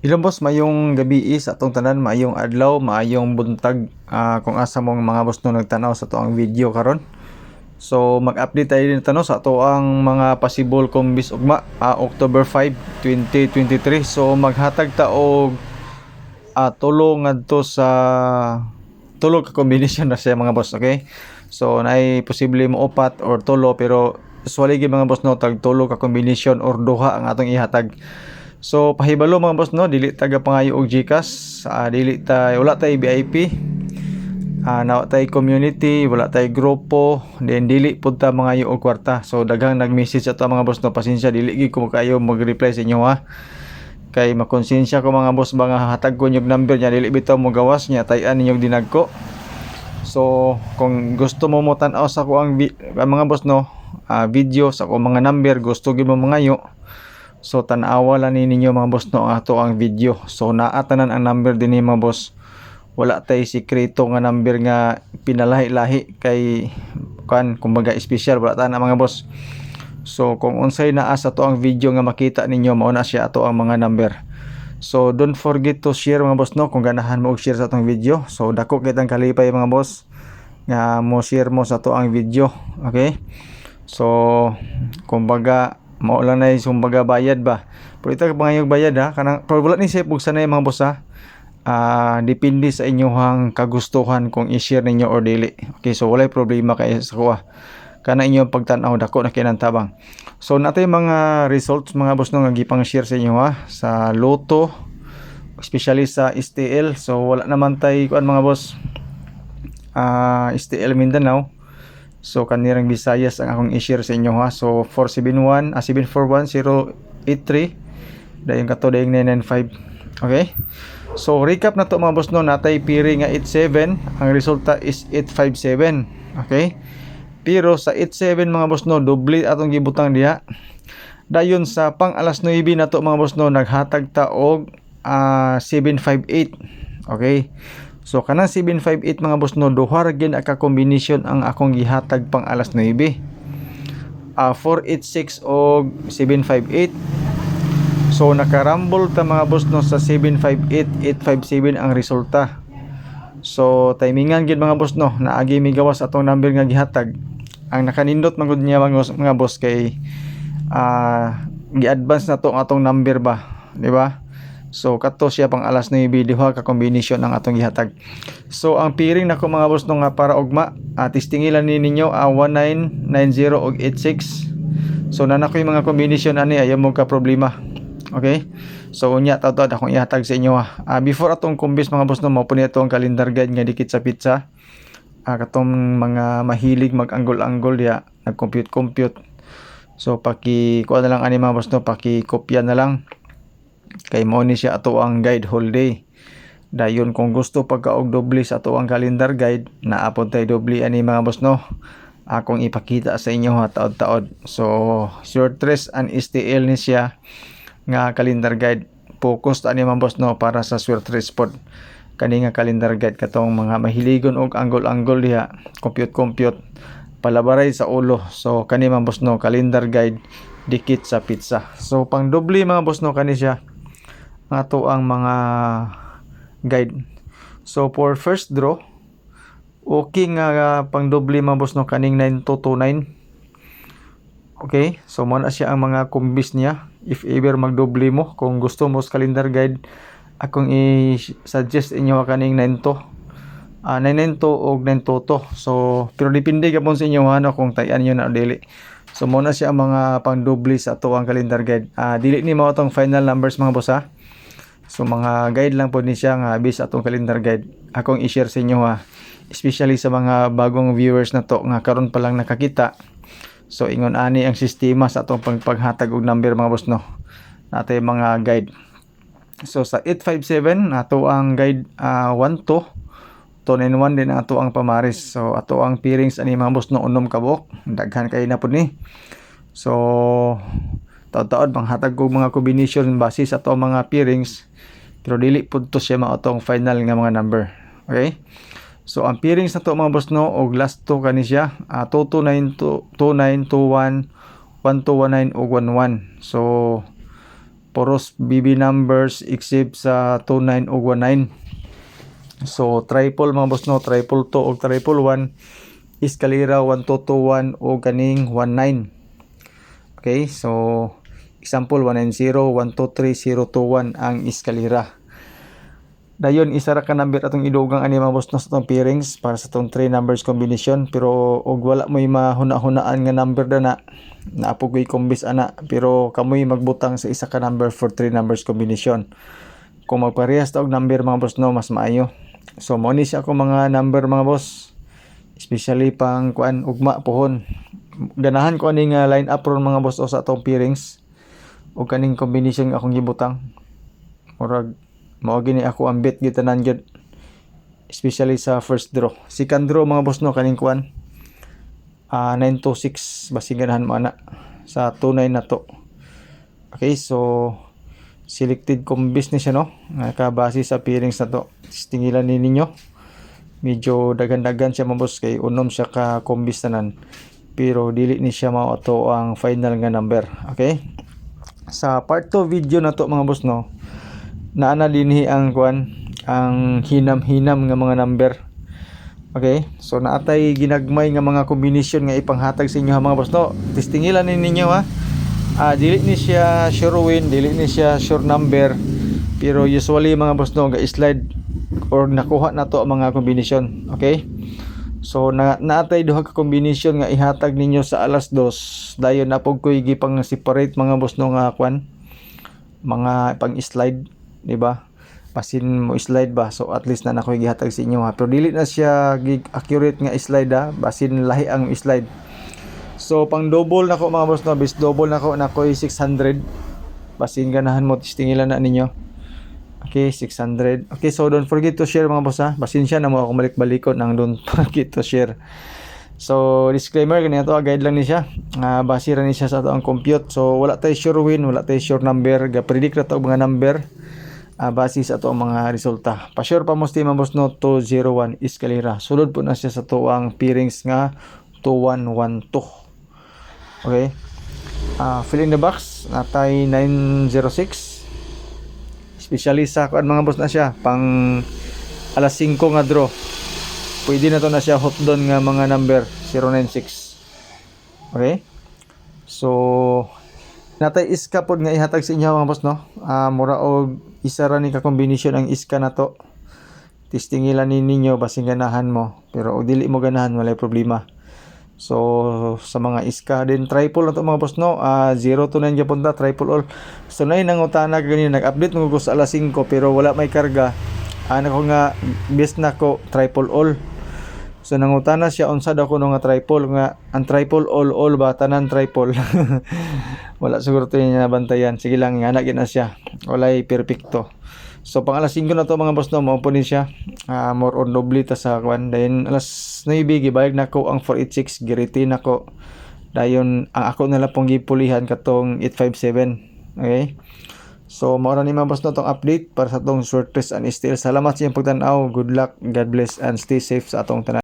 Hello boss, mayong gabi sa atong tanan, mayong adlaw, mayong buntag kung asa mong mga boss no nagtanaw sa tuang video karon. So mag-update tayo din tanaw sa ato ang mga possible combis ugma October 5, 2023. So maghatag ta og tulo ngadto sa tulo ka combination na siya mga boss, okay? So naay posible mo upat or tulo pero usually mga boss no tag tulo ka combination or duha ang atong ihatag. So pahibalo mga boss no, dili taga pangayo og GCash, dili tay wala tay VIP, na tay community, wala tay grupo, then dili pud ta mangayo og kwarta. So daghang nag-message ato mga boss no, pasensya dili gyud ko kayo mag-reply sa inyo ha. Kay makonsensya ko mga boss ba nga hatag ko yung number niya, dili bitaw mo gawas niya tay-an ninyong dinagko. So kung gusto mo mo tan-aw sa ko ang mga boss no, video sa ko mga number, gusto gyud mo mangayo. So tan-awa lang ninyo mga boss no ato ang video. So naa tanan ang number din ni mga boss. Wala tay sikreto nga number nga pinalahi-lahi kay kan kumbaga special wala ta na mga boss. So kung unsay naa sa to ang video nga makita ninyo mao na siya ato ang mga number. So don't forget to share mga boss no kung ganahan mo og share sa atong video. So dako kitang kalipay mga boss nga mo share mo sa to ang video. Okay? So kumbaga mao lang na sumbaga bayad ba, pero ito pangayog bayad ha kanang pero wala ni sa sanay mga boss ha. Depende sa inyong kagustuhan kung i-share ninyo or dili. Okay, so walay problema kay sa kuha kana inyong pagtan-aw dako na kinantabang. So natay mga results mga boss no nga gipang share sa inyo ha sa Lotto, especially sa STL. So wala naman tay kuan mga boss, STL Mindanao. So kanirang Visayas ang akong i-share sa inyo ha. So 471 741083 dayon kato dayon 995. Okay? So recap na to mga boss no, natay piri nga 87, ang resulta is 857. Okay? Pero sa 87 mga boss no, doble atong gibutang diha. Dayon sa pang alas 9 na to mga boss no, naghatag ta og 758. Okay? So kanang 758 mga boss no, duha ra gyud ka combination ang akong gihatag pang alas 9. 486 og 758. So nakarambol ta mga boss no sa 758 857 ang resulta. So timingan gyud mga boss no, naagi mi gawas atong number nga gihatag. Ang nakanindot man gud niya mga boss kay gi-advance na to ang atong number ba, di ba? So kato siya pang alas 9 duha ka combination ang atong gihatag. So ang piring nako mga boss no nga para ugma, testingilan ni ninyo 1990 og 86. So nana ko yung mga combination ani ayaw mo ka problema. Okay? So unya taw akong ihatag sa inyo ha. Before atong kumbis mga boss no, mao pud atong calendar guide nga dikit sa pizza. Katong mga mahilig mag-anggol-anggol diya, nag-compute. So kuha na lang ani mga boss no, kopya na lang. Kay mo ni siya ato ang guide whole day. Dayon kung gusto pagkaog doble sa ato ang calendar guide, naapod tay doble ani mga boss no. Akong ipakita sa inyo ha taod-taod. So short trace and STL ni siya nga calendar guide. Focus ani mga boss no para sa short trace pod. Kani nga calendar guide katong mga mahiligon og anggol-anggol diha, compute palabaray sa ulo. So kani mga boss no, calendar guide dikit sa pizza. So pang doble mga boss no kani siya nga to ang mga guide. So for first draw, okay nga pang doble mga boss no kaning 9229. Okay, so mo na siya ang mga kumbis niya. If ever magdoble mo, kung gusto mo sa calendar guide, akong i-suggest inyo kaning 92. 992 og 922. So pero depende gapon sa inyo ano kung tayan niyo na dili. So mo na siya ang mga pang doble sa ato ang calendar guide. Dili ni mao tong final numbers mga boss ha. So mga guide lang po ni siya nga based atong calendar guide. Akong i-share sa inyo ha. Especially sa mga bagong viewers na to nga karon pa lang nakakita. So ingon ani ang sistema sa atong paghatag og number mga boss no. Natay mga guide. So sa 857 ato ang guide 12 291 din ato ang pamaris. So ato ang pairings ani mga boss no unom ka buok. Daghan kay na pud ni. So taod-taod panghatag og mga combination base sa ato mga pairings. Pero dili pud to siya mao tong final nga mga number. Okay? So ang pairings na to mga boss no og last to kani siya 2292 2921 1219 ug 11. So Puros BB numbers except sa 29 ug 19. So triple mga boss no, triple 2 ug triple 1, eskalera 1221 o kaning 19. Okay, so example 190, 123, 021 ang eskalera. Dayon isa ra ka number atong idugang ani mga boss no sa tong pairings para sa tong 3 numbers combination, pero og wala mo'y mahuna-hunaan nga number dana naapoy kombis ana, pero kamoy magbutang sa isa ka number for 3 numbers combination. Kung magparehas ta og number mga boss no, mas maayo. So mo ni siya ako mga number mga boss, especially pang kuan ugma pohon. Ganahan ko ani nga line up ron mga boss o sa atong pairings o kaning combination nga akong gibutang. Murag mao gini ako ang bet gitanan gyud, especially sa first draw. Second draw mga boss no, kaning kuan 926 basig ganahan mo ana sa 29 na to. Okay, so selected combis ni siya no, nakabase sa pairings na to. Tingilan ni ninyo, medyo dagan-dagan siya mga boss kay unom siya ka combis tanan, pero dili ni siya mao ato ang final nga number. Okay, sa part 2 video na to mga boss no, naana dinhi ang kuan ang hinam-hinam nga mga number. Okay, so naatay ginagmay nga mga combination nga ipanghatag sa inyo mga boss no. Testingilan ninyo ha. Dili ni siya sure win, dili ni siya sure number, pero usually mga boss no ga slide or nakuha na to mga combination. Okay, so naatay duha ka combination nga ihatag ninyo sa alas 2. Dayon napog koy gipang separate mga boss no nga kuan mga pang slide, di ba? Pasin mo slide ba, so at least na nakoy gihatag sa inyo ha, pero dili na siya accurate nga slide ha, basin lahi ang slide. So pang double nako mga boss no, bis double nako nakoy 600, basin ganahan mo tistingilan na ninyo. Okay, 600. Okay, so don't forget to share mga boss ha, basin siya na mo ako balik-balikon nang don't forget to share. So disclaimer ganito, guide lang ni siya, base ra ni siya sa ato ang compute. So wala tay sure win, wala tay sure number, ga predict ra to mga number base sa ato ang mga resulta. Pa sure pa mo si mga boss no 201 eskalera. Sulod po na siya sa to ang pairings nga 2112. Okay, fill in the box natay 906, especially sa kuan mga boss na siya pang alas 5 nga draw. Pwede na to na siya hot down nga mga number 096. Okay, so natay iska pod nga ihatag sa inyo mga boss no. Mura og isa ra ni ka combination ang iska na to. Tistingilan ni ninyo basing ganahan mo, pero og dili mo ganahan walay problema. So sa mga iska din triple na to mga boss no, 0 to 9 gyapon ta triple all. So nay nang utana gani nag-update mo ko sa alas 5 pero wala may karga. Ko nga best na ko triple all. So nangutana siya unsa daw kuno nga triple, nga ang triple all ba tanan triple. Wala siguro to niya bantayan. Sige lang nga na siya. Walay perfecto. So pang alas 5 na to mga boss no, mao po ni siya. More on doble ta sa kwan. Dayon alas 9 gibayad nako ang 486 giriti nako. Dayon ang ako na lang pong gipulihan katong 857. Okay? So mao ra ni mga boss no tong update para sa tong short test and still. Salamat sa inyong pagtan-aw. Good luck, God bless and stay safe sa atong tanan.